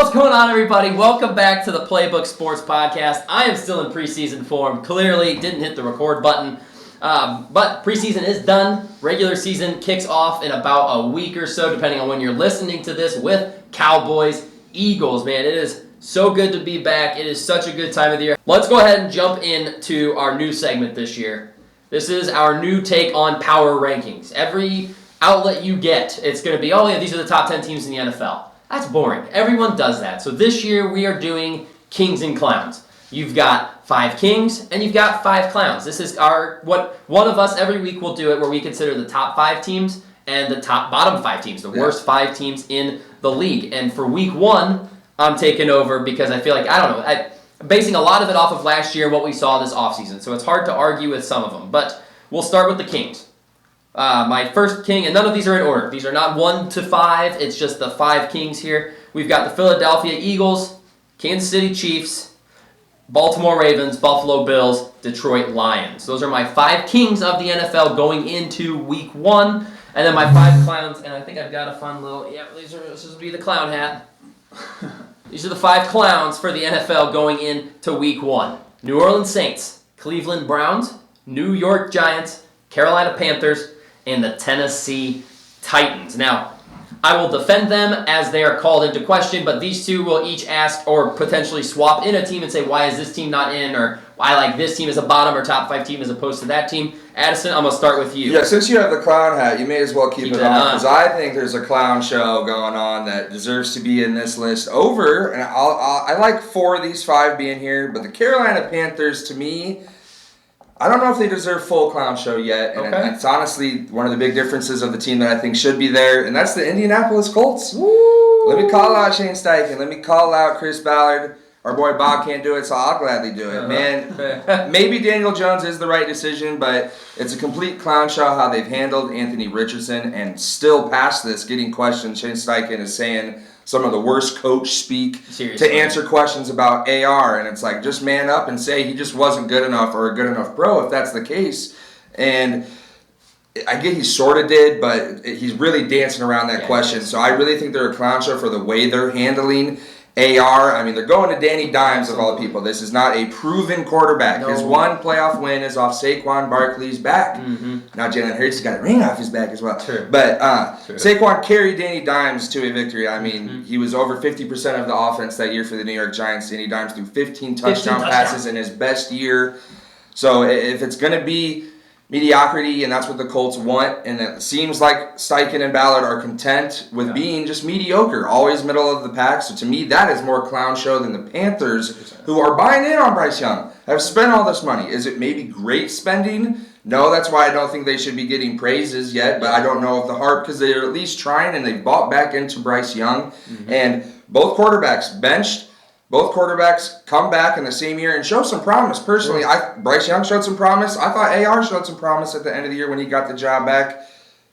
What's going on, everybody? Welcome back to the Playbook Sports Podcast. I am still in preseason form. Clearly, didn't hit the record button. But preseason is done. Regular season kicks off in about a week or so, depending on when you're listening to this, with Cowboys, Eagles. Man, it is so good to be back. It is such a good time of the year. Let's go ahead and jump into our new segment this year. This is our new take on power rankings. Every outlet you get, it's going to be, oh yeah, these are the top 10 teams in the NFL. That's boring. Everyone does that. So this year we are doing kings and clowns. You've got 5 kings and you've got 5 clowns. This is what one of us every week will do it, where we consider the top 5 teams and the bottom 5 teams, the worst 5 teams in the league. And for week 1, I'm taking over because I feel like, I'm basing a lot of it off of last year, what we saw this offseason. So it's hard to argue with some of them. But we'll start with the kings. My first king, and none of these are in order. These are not 1 to 5. It's just the 5 kings here. We've got the Philadelphia Eagles, Kansas City Chiefs, Baltimore Ravens, Buffalo Bills, Detroit Lions. Those are my 5 kings of the NFL going into week 1. And then my 5 clowns, and I think I've got a fun little, this will be the clown hat. These are the 5 clowns for the NFL going into week 1. New Orleans Saints, Cleveland Browns, New York Giants, Carolina Panthers, and the Tennessee Titans. Now, I will defend them as they are called into question, but these two will each ask or potentially swap in a team and say, why is this team not in, or I like this team as a bottom or top 5 team as opposed to that team. Addison, I'm going to start with you. Yeah, since you have the clown hat, you may as well keep it on, because I think there's a clown show going on that deserves to be in this list over, and I like 4 of these 5 being here, but the Carolina Panthers, to me, I don't know if they deserve full clown show yet, and it's honestly one of the big differences of the team that I think should be there, and that's the Indianapolis Colts. Woo! Let me call out Shane Steichen. Let me call out Chris Ballard. Our boy Bob can't do it, so I'll gladly do it. Man, maybe Daniel Jones is the right decision, but it's a complete clown show how they've handled Anthony Richardson, and still past this, getting questions. Shane Steichen is saying some of the worst coach speak to answer questions about AR, and it's like, just man up and say he just wasn't good enough or a good enough pro if that's the case. And I get he sort of did, but he's really dancing around that question. So I really think they're a clown show for the way they're handling AR. I mean, they're going to Danny Dimes of all people. This is not a proven quarterback. No. His one playoff win is off Saquon Barkley's back. Mm-hmm. Now Jalen Hurts has got a ring off his back as well. True. But Saquon carried Danny Dimes to a victory. I mean, he was over 50% of the offense that year for the New York Giants. Danny Dimes threw 15 touchdown passes in his best year. So if it's going to be mediocrity, and that's what the Colts want, and it seems like Steichen and Ballard are content with being just mediocre, always middle of the pack. So to me, that is more clown show than the Panthers, who are buying in on Bryce Young, have spent all this money. Is it maybe great spending? No, that's why I don't think they should be getting praises yet, but I don't know if the heart, because they're at least trying, and they bought back into Bryce Young, and both quarterbacks benched. Both quarterbacks come back in the same year and show some promise. Personally, Bryce Young showed some promise. I thought AR showed some promise at the end of the year when he got the job back.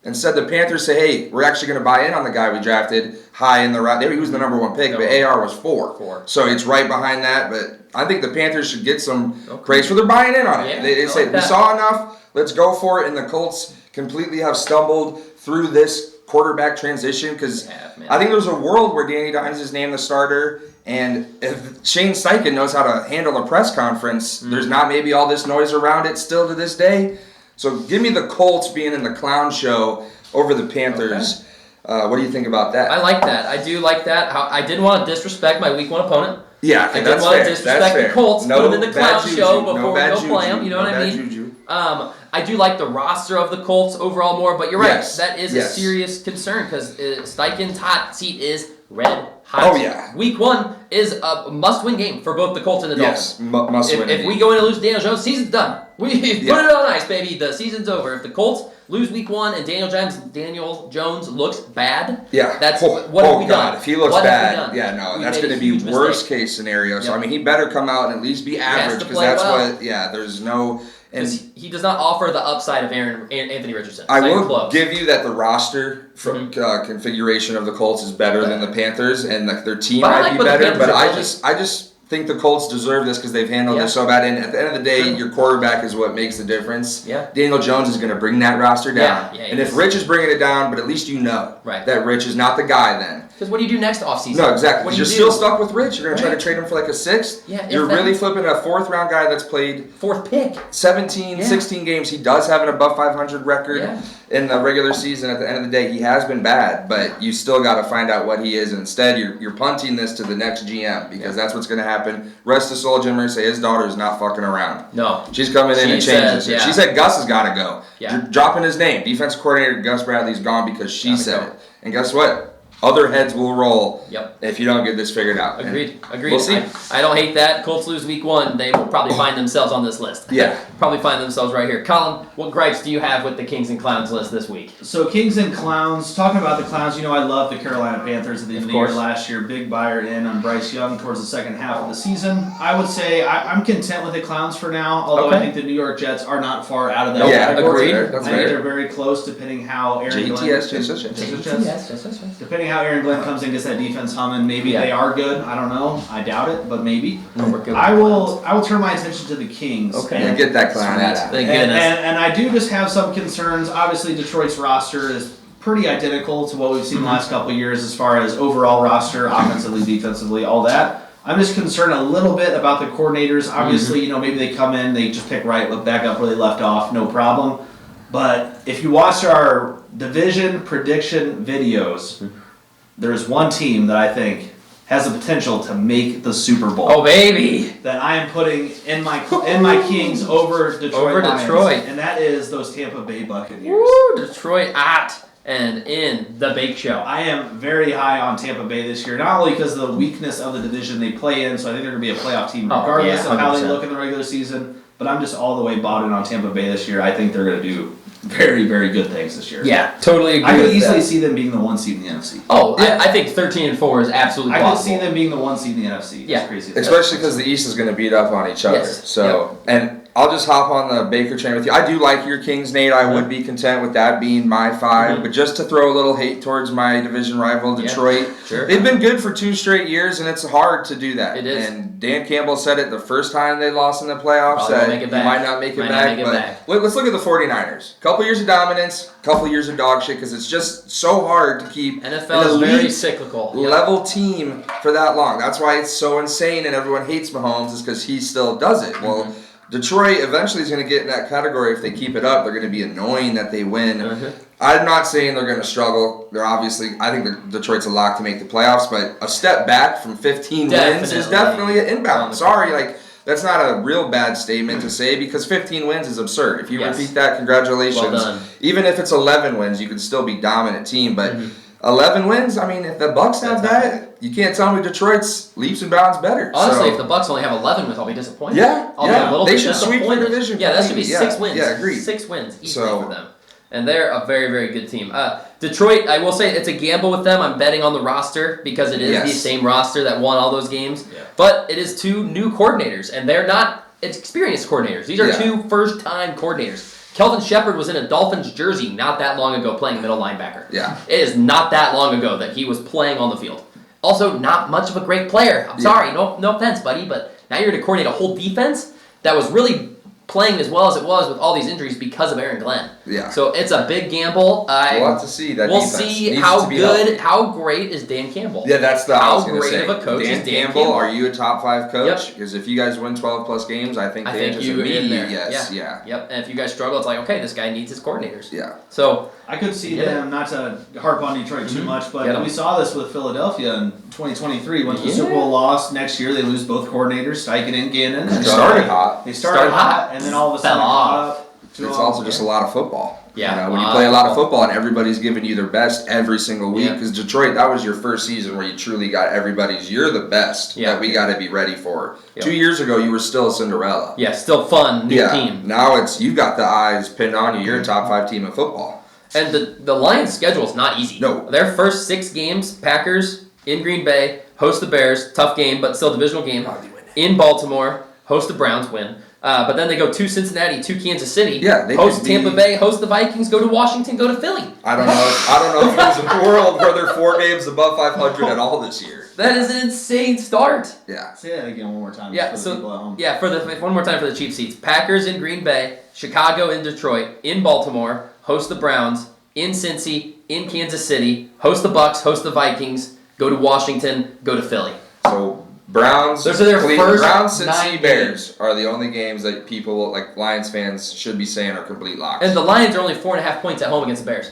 Instead, the Panthers say, hey, we're actually going to buy in on the guy we drafted high in the round. He was the number 1 pick, but AR was 4. So it's right behind that. But I think the Panthers should get some praise for their buying in on it. Yeah, they say, we saw enough, let's go for it. And the Colts completely have stumbled through this quarterback transition, because I think there's a world where Danny Dimes is named the starter, and if Shane Steichen knows how to handle a press conference, there's not maybe all this noise around it still to this day. So give me the Colts being in the clown show over the Panthers. What do you think about that? I like that. I do like that. I didn't want to disrespect my week 1 opponent. Yeah, I didn't want to disrespect the Colts. Put them in the clown show before we go play them. You know what I mean? I do like the roster of the Colts overall more, but you're right. That is a serious concern, because Steichen's hot seat is red hot. Oh, yeah. Week 1 is a must-win game for both the Colts and the Dolphins. Yes, must-win. If we go in and lose Daniel Jones, season's done. We put it on ice, baby. The season's over. If the Colts lose week 1 and Daniel Jones looks bad, that's what have we done? If he looks bad, that's going to be worst case scenario. So, I mean, he better come out and at least be average, because that's what, there's no... And he does not offer the upside of Anthony Richardson. I will give you that the roster from configuration of the Colts is better than the Panthers, and their team might be better. But I just think the Colts deserve this because they've handled this so bad. And at the end of the day, your quarterback is what makes the difference. Yeah. Daniel Jones is going to bring that roster down. And if Rich is bringing it down, but at least you know that Rich is not the guy then. Because what do you do next offseason? No, exactly. What do You're you still do? stuck with Rich. You're going to try Right. to trade him for like a 6th. Yeah, if You're that- really flipping a 4th-round guy that's played 4th pick. 17, Yeah. 16 games. He does have an above 500 record Yeah. in the regular season. At the end of the day, he has been bad, but you still got to find out what he is. Instead, you're punting this to the next GM because that's what's going to happen. Rest his soul, Jim Irsay. His daughter is not fucking around. No. She's coming in She and changing says, it. yeah. She said Gus has got to go. Yeah. Dropping his name. Defensive coordinator Gus Bradley's gone because she Gotta said go. it. And guess what? Other heads will roll Yep. if you don't get this figured out. Agreed. And Agreed. We'll see. I don't hate that. Colts lose week 1. They will probably find themselves on this list. Yeah. Probably find themselves right here. Colin, what gripes do you have with the Kings and Clowns list this week? So Kings and Clowns, talking about the Clowns, you know I love the Carolina Panthers at the end of the year course. last year. Big buyer in on Bryce Young towards the second half of the season. I would say I'm content with the Clowns for now, although Okay. I think the New York Jets are not far out of that Yeah, category. agreed. That's I think fair. they're very close depending how Aaron Glenn JTS, JTS. Jets. Depending how Aaron Glenn comes in, gets that defense humming, maybe Yeah. they are good. I don't know. I doubt it, but maybe. No, we're good with I the will turn my attention to the Kings. Okay. Yeah, And- get that clown Sweet. out of Thank here. goodness. and I do just have some concerns. Obviously, Detroit's roster is pretty identical to what we've seen the last couple of years as far as overall roster, offensively, defensively, all that. I'm just concerned a little bit about the coordinators. Obviously, maybe they come in, they just pick right, look back up where they left off, no problem. But if you watch our division prediction videos, there's one team that I think has the potential to make the Super Bowl. Oh, baby. That I am putting in my Kings over Detroit. Over Lions, Detroit. and that is those Tampa Bay Buccaneers. Woo, Detroit at and in the Bake Show. I am very high on Tampa Bay this year, not only because of the weakness of the division they play in, so I think they're going to be a playoff team Oh, regardless yeah, of how they 100%. look in the regular season. But I'm just all the way bought in on Tampa Bay this year. I think they're going to do very, very good things this year. Yeah, totally agree I could with easily that. see them being the 1 seed in the NFC. Oh, Yeah. I think 13-4 is absolutely I could possible. see them being the 1 seed in the NFC. Yeah. As crazy as that Especially because the East is going to beat up on each other. Yes. So, and I'll just hop on the Baker train with you. I do like your Kings, Nate. I would be content with that being my 5. Mhm. But just to throw a little hate towards my division rival, Yeah. Detroit, Sure. they've been good for 2 straight years, and it's hard to do that. It is. And Dan Campbell said it the first time they lost in the playoffs. Probably won't That make it you back. might not make it Might not back. make it but back. let's look at the 49ers. Couple years of dominance, couple years of dog shit, because it's just so hard to keep NFL an is very elite cyclical. Yep. level team for that long. That's why it's so insane and everyone hates Mahomes is because he still does it. Well, Detroit eventually is going to get in that category if they keep it up. They're going to be annoying that they win. Mhm. I'm not saying they're going to struggle. They're obviously, I think Detroit's a lock to make the playoffs, but a step back from 15 wins is definitely an inbound. Sorry, that's not a real bad statement to say because 15 wins is absurd. If you Yes. repeat that, congratulations. Well done. Even if it's 11 wins, you can still be dominant team, but 11 wins, I mean, if the Bucks have That's that, you can't tell me Detroit's leaps and bounds better. Honestly, So- if the Bucks only have 11 wins, I'll be disappointed. Yeah, I'll be yeah. a little They bit should sweep their disappointed. division Yeah, that should be completely. 6 wins. Yeah, agreed. 6 wins easily So- for them. And they're a very, very good team. Detroit, I will say it's a gamble with them. I'm betting on the roster because it is Yes. the same roster that won all those games. Yeah. But it is 2 new coordinators, and they're not experienced coordinators. These are Yeah. 2 first-time coordinators. Kelvin Shepard was in a Dolphins jersey not that long ago playing middle linebacker. Yeah. It is not that long ago that he was playing on the field. Also, not much of a great player. I'm sorry, no offense, buddy, but now you're going to coordinate a whole defense that was really playing as well as it was with all these injuries because of Aaron Glenn. Yeah. So it's a big gamble. We'll have to see that We'll defense. see Needs how to be good, healthy. how great is Dan Campbell. Yeah, that's the I How was gonna great say. of a coach Dan is Dan Campbell, Campbell? are you a top 5 coach? Yep. Because if you guys win 12 plus games, I think I the think answer's you in immediate there. yes. Yeah. Yep. And if you guys struggle, it's like, okay, this guy needs his coordinators. Yeah. So I could see Yeah. them, not to harp on Detroit too much, Get but 'em. we saw this with Philadelphia in 2023. Went to the Yeah. Super Bowl, lost. Next year they lose both coordinators, Steichen and Gannon. They And started hot. They started Started hot, hot, and then all of a fell sudden off. caught up to It's them. also just a lot of football. Yeah, You know, when you lot play a of lot of football. football and everybody's giving you their best every single week, Yeah. because Detroit, that was your first season where you truly got everybody's, you're the best Yeah. that we got to be ready for. Yeah. 2 years ago, you were still a Cinderella. yeah, still fun, new Yeah. team. Now you've got the eyes pinned on you. You're a top 5 team in football. And the Lions' schedule is not easy. No. Their first 6 games, Packers in Green Bay, host the Bears, tough game, but still divisional game. In Baltimore, host the Browns, win. But then they go to Cincinnati, to Kansas City. Yeah, they host could be- Tampa Bay, host the Vikings, go to Washington, go to Philly. I don't know if there's a world where they're 4 games above 500 at all this year. That is an insane start. Yeah. Say that again one more time. Yeah, for the so people at home. yeah, one more time for the cheap seats. Packers in Green Bay, Chicago in Detroit, in Baltimore, host the Browns, in Cincy, in Kansas City, host the Bucks, host the Vikings, go to Washington, go to Philly. So Browns, Those are their first Browns, 9 Cincy, Bears are the only games that people like Lions fans should be saying are complete locks. And the Lions are only 4.5 points at home against the Bears.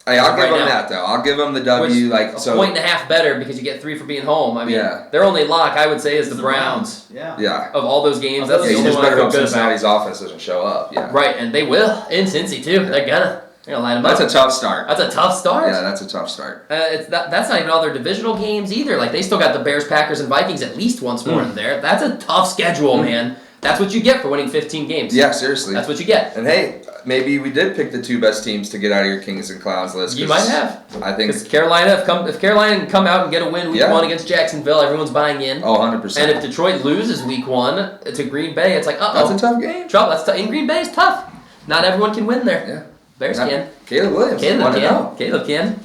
Hey, I'll give right them now. that though. I'll give them the W. Which, Like a so. 1.5 better because you get 3 for being home. I mean, Yeah. their only lock I would say is the Browns. Yeah. Yeah. Of all those games, Of that's those the Yeah, you only just one I better feel hope good about. Cincinnati's offense doesn't show up. Yeah. Right, and they will in Cincy too. They're gonna line them That's up. a tough start. That's a tough start. Yeah, that's a tough start. That's not even all their divisional games either. Like they still got the Bears, Packers, and Vikings at least once more in there. That's a tough schedule, man. That's what you get for winning 15 games. Yeah, seriously. That's what you get. And hey, maybe we did pick the 2 best teams to get out of your Kings and Clowns list. You 'cause might have. I think. Because Carolina, if Carolina can come out and get a win week Yeah. 1 against Jacksonville, everyone's buying in. Oh, 100%. And if Detroit loses week 1 to Green Bay, it's like, That's a uh-oh. tough game. Trouble. In Green Bay is tough. Not everyone can win there. Yeah. Bears can. Caleb Williams. Caleb wanna can. know. Caleb can.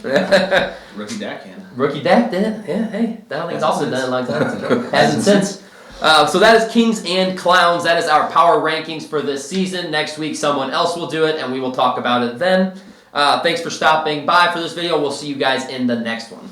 Rookie Dak can. Rookie Dak did it. Yeah, hey. That thing's also Hasn't done it a long since. time. Hasn't since. So that is Kings and Clowns. That is our power rankings for this season. Next week, someone else will do it, and we will talk about it then. Thanks for stopping by for this video. We'll see you guys in the next one.